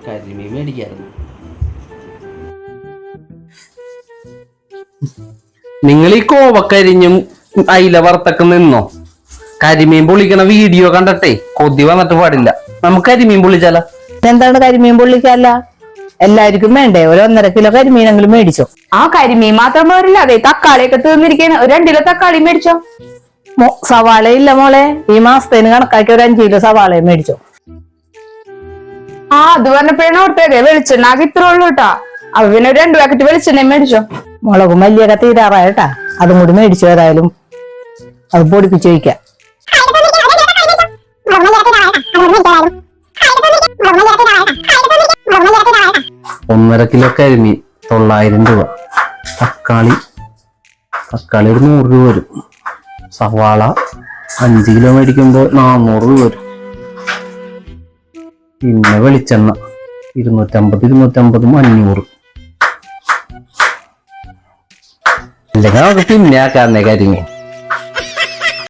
കരിമീൻ മേടിക്കായിരുന്നു. നിങ്ങൾ ഈ കോവക്കരിഞ്ഞും അയില വറുത്തൊക്കെ നിന്നോ? കരിമീൻ പൊള്ളിക്കണ വീഡിയോ കണ്ടിട്ടേ കൊതി വന്നിട്ട് പാടില്ല. നമുക്ക് കരിമീൻ പൊള്ളിച്ചാലോ? എന്താണ് കരിമീൻ പൊള്ളിക്കല്ല? എല്ലാവർക്കും വേണ്ടേ? 1.5 കിലോ കരിമീനെങ്കിലും മേടിച്ചോ. ആ കരിമീൻ മാത്രം പോരില്ല, അതെ തക്കാളിയൊക്കെ തീർന്നിരിക്കുന്ന 2 കിലോ തക്കാളി മേടിച്ചോ. സവാള ഇല്ല മോളെ, ഈ മാസത്തേന് കണക്കാക്കി 5 കിലോ സവാളയും മേടിച്ചോ. അത് പറഞ്ഞപ്പോഴാണ് ഓർത്തത് വെളിച്ചെണ്ണ ആകെ ഇത്ര ഉള്ളൂ കേട്ടാ. അപ്പൊ പിന്നെ 2 പാക്കറ്റ് വെളിച്ചെണ്ണ മേടിച്ചോ. മുളകും മല്ലിയൊക്കെ തീരാറായിട്ടാ, അതും കൂടി മേടിച്ചു. ഏതായാലും അത് പൊടിപ്പിച്ച് വയ്ക്കാം. 1.5 കിലോ കരിമീൻ 900 രൂപ. തക്കാളി 100 രൂപ വരും. സവാള 5 കിലോ മേടിക്കുമ്പോൾ 400 രൂപ വരും. പിന്നെ വെളിച്ചെണ്ണ 250 500. അല്ലെങ്കിൽ നമുക്ക് പിന്നെ ആക്കാന്നേ കരിമീൻ.